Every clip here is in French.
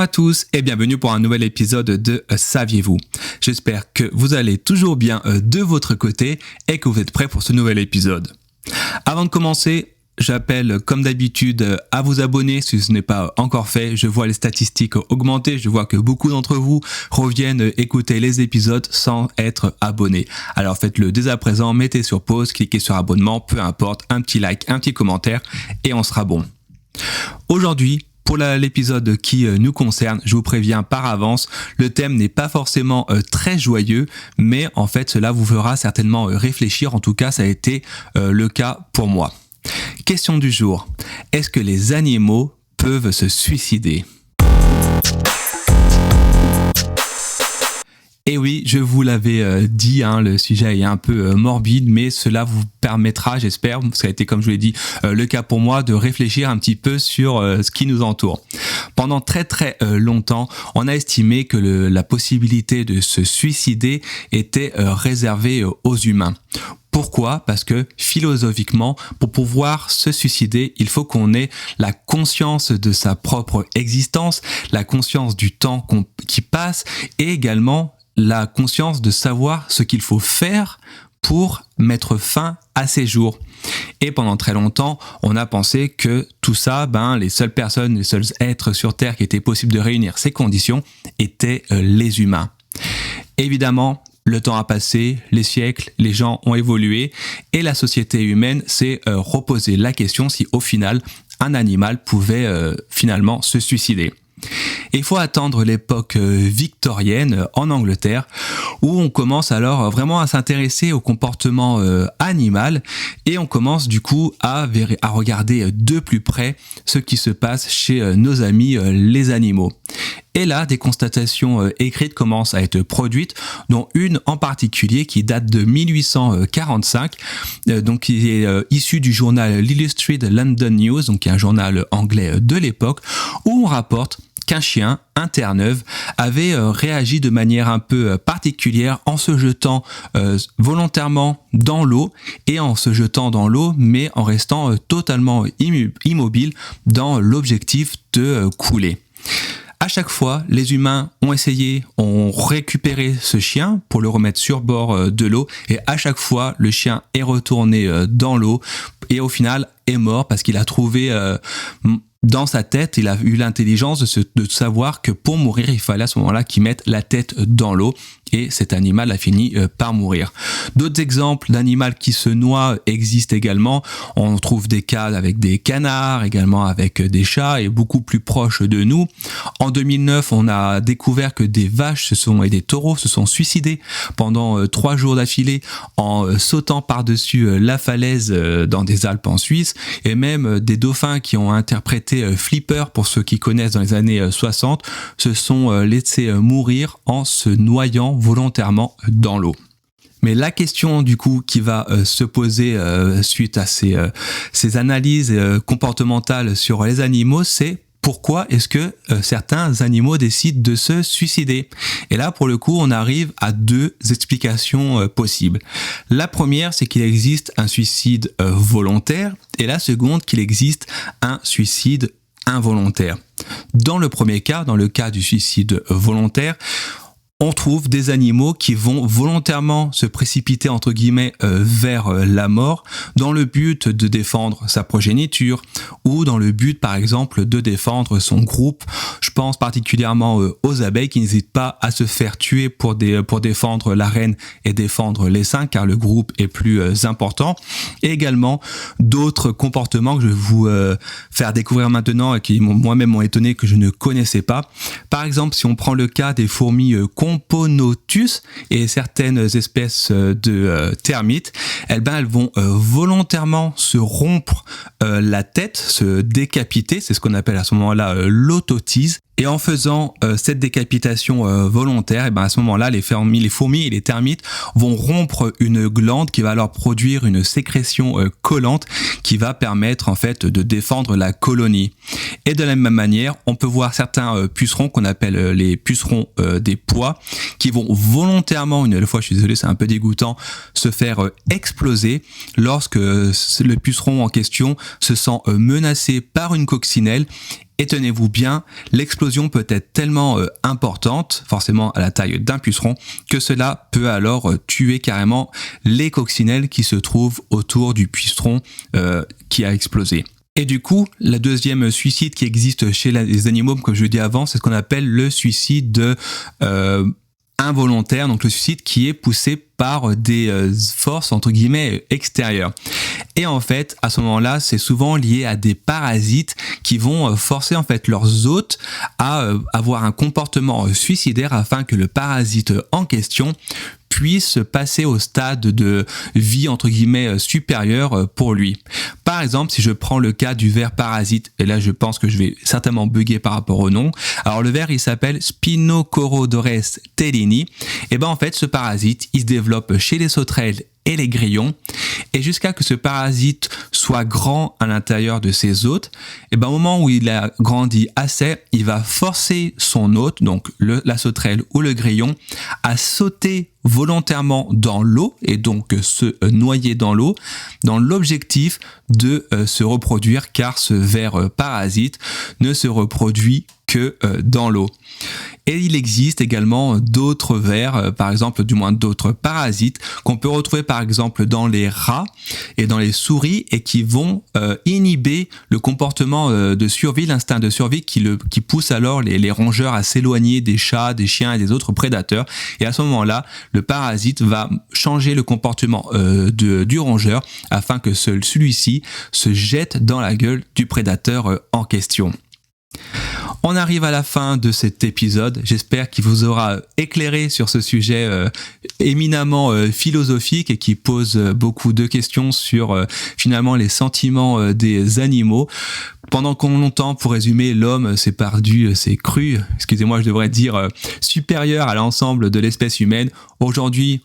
à tous et bienvenue pour un nouvel épisode de Saviez-vous ? J'espère que vous allez toujours bien de votre côté et que vous êtes prêts pour ce nouvel épisode. Avant de commencer, j'appelle comme d'habitude à vous abonner si ce n'est pas encore fait. Je vois les statistiques augmenter, je vois que beaucoup d'entre vous reviennent écouter les épisodes sans être abonnés. Alors faites-le dès à présent, mettez sur pause, cliquez sur abonnement, peu importe, un petit like, un petit commentaire et on sera bon. Aujourd'hui, pour l'épisode qui nous concerne, je vous préviens par avance, le thème n'est pas forcément très joyeux, mais en fait cela vous fera certainement réfléchir, en tout cas ça a été le cas pour moi. Question du jour, est-ce que les animaux peuvent se suicider ? Et oui, je vous l'avais dit, le sujet est un peu morbide, mais cela vous permettra, j'espère, ça a été comme je vous l'ai dit, le cas pour moi, de réfléchir un petit peu sur ce qui nous entoure. Pendant très longtemps, on a estimé que la possibilité de se suicider était réservée aux humains. Pourquoi ? Parce que philosophiquement, pour pouvoir se suicider, il faut qu'on ait la conscience de sa propre existence, la conscience du temps qui passe et également la conscience de savoir ce qu'il faut faire pour mettre fin à ses jours. Et pendant très longtemps, on a pensé que tout ça, les seules personnes, les seuls êtres sur Terre qui étaient possibles de réunir ces conditions étaient les humains. Évidemment, le temps a passé, les siècles, les gens ont évolué et la société humaine s'est reposé la question si au final un animal pouvait finalement se suicider. Et il faut attendre l'époque victorienne en Angleterre où on commence alors vraiment à s'intéresser au comportement animal et on commence du coup à regarder de plus près ce qui se passe chez nos amis les animaux. Et là, des constatations écrites commencent à être produites, dont une en particulier qui date de 1845, donc qui est issue du journal l'Illustrated London News, donc qui est un journal anglais de l'époque, où on rapporte qu'un chien, un Terre-Neuve, avait réagi de manière un peu particulière en se jetant volontairement dans l'eau et en se jetant dans l'eau, mais en restant totalement immobile dans l'objectif de couler. À chaque fois, les humains ont récupéré ce chien pour le remettre sur bord de l'eau et à chaque fois, le chien est retourné dans l'eau et au final est mort parce qu'il a trouvé dans sa tête, il a eu l'intelligence de savoir que pour mourir, il fallait à ce moment-là qu'il mette la tête dans l'eau et cet animal a fini par mourir. D'autres exemples d'animaux qui se noient existent également. On trouve des cas avec des canards, également avec des chats et beaucoup plus proches de nous. En 2009, on a découvert que des vaches et des taureaux se sont suicidés pendant 3 jours d'affilée en sautant par-dessus la falaise dans des Alpes en Suisse et même des dauphins qui ont interprété Flipper, pour ceux qui connaissent dans les années 60, se sont laissés mourir en se noyant volontairement dans l'eau. Mais la question du coup qui va se poser suite à ces analyses comportementales sur les animaux, c'est pourquoi est-ce que certains animaux décident de se suicider ? Et là, pour le coup, on arrive à 2 explications possibles. La première, c'est qu'il existe un suicide volontaire et la seconde, qu'il existe un suicide involontaire. Dans le premier cas, dans le cas du suicide volontaire, on trouve des animaux qui vont volontairement se précipiter entre guillemets vers la mort dans le but de défendre sa progéniture ou dans le but par exemple de défendre son groupe. Je pense particulièrement aux abeilles qui n'hésitent pas à se faire tuer pour défendre la reine et défendre l'essaim car le groupe est plus important. Et également d'autres comportements que je vais vous faire découvrir maintenant et qui moi-même m'ont étonné que je ne connaissais pas. Par exemple, si on prend le cas des fourmis Pomponotus et certaines espèces de termites, elles vont volontairement se rompre la tête, se décapiter, c'est ce qu'on appelle à ce moment-là l'autotise. Et en faisant cette décapitation volontaire, à ce moment-là, les fourmis et les termites vont rompre une glande qui va alors produire une sécrétion collante qui va permettre en fait de défendre la colonie. Et de la même manière, on peut voir certains pucerons qu'on appelle les pucerons des pois qui vont volontairement, une fois, je suis désolé, c'est un peu dégoûtant, se faire exploser lorsque le puceron en question se sent menacé par une coccinelle Et tenez-vous bien, l'explosion peut être tellement importante, forcément à la taille d'un puceron, que cela peut alors tuer carrément les coccinelles qui se trouvent autour du puceron qui a explosé. Et du coup, le deuxième suicide qui existe chez les animaux, comme je le dis avant, c'est ce qu'on appelle le suicide involontaire, donc le suicide qui est poussé par des forces entre guillemets extérieures. Et en fait, à ce moment-là, c'est souvent lié à des parasites qui vont forcer en fait leurs hôtes à avoir un comportement suicidaire afin que le parasite en question puisse passer au stade de vie entre guillemets supérieure pour lui. Par exemple, si je prends le cas du ver parasite, et là je pense que je vais certainement bugger par rapport au nom. Alors le ver, il s'appelle Spinocorodores tellini. Et ben en fait, ce parasite, il se développe chez les sauterelles et les grillons, et jusqu'à que ce parasite soit grand à l'intérieur de ses hôtes, et ben au moment où il a grandi assez, il va forcer son hôte, donc la sauterelle ou le grillon, à sauter volontairement dans l'eau et donc se noyer dans l'eau, dans l'objectif de se reproduire, car ce ver parasite ne se reproduit que dans l'eau. Et il existe également d'autres vers, par exemple, du moins d'autres parasites qu'on peut retrouver par exemple dans les rats et dans les souris et qui vont inhiber le comportement de survie, l'instinct de survie qui pousse alors les rongeurs à s'éloigner des chats, des chiens et des autres prédateurs. Et à ce moment-là, le parasite va changer le comportement du rongeur afin que celui-ci se jette dans la gueule du prédateur en question. On arrive à la fin de cet épisode. J'espère qu'il vous aura éclairé sur ce sujet éminemment philosophique et qui pose beaucoup de questions sur finalement les sentiments des animaux. Pendant longtemps, pour résumer, l'homme s'est cru, excusez-moi, je devrais dire supérieur à l'ensemble de l'espèce humaine. Aujourd'hui,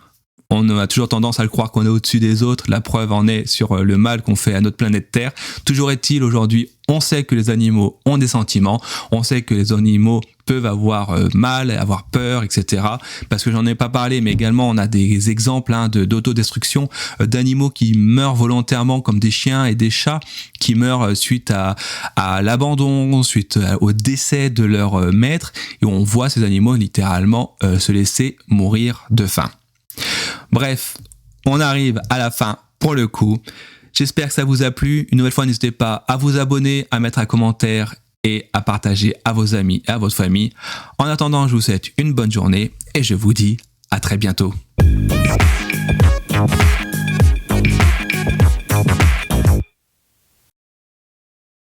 on a toujours tendance à le croire qu'on est au-dessus des autres. La preuve en est sur le mal qu'on fait à notre planète Terre. Toujours est-il, aujourd'hui, on sait que les animaux ont des sentiments. On sait que les animaux peuvent avoir mal, avoir peur, etc. Parce que j'en ai pas parlé, mais également on a des exemples d'autodestruction d'animaux qui meurent volontairement, comme des chiens et des chats qui meurent suite à l'abandon, suite au décès de leur maître. Et on voit ces animaux littéralement se laisser mourir de faim. Bref, on arrive à la fin pour le coup. J'espère que ça vous a plu. Une nouvelle fois, n'hésitez pas à vous abonner, à mettre un commentaire et à partager à vos amis et à votre famille. En attendant, je vous souhaite une bonne journée et je vous dis à très bientôt.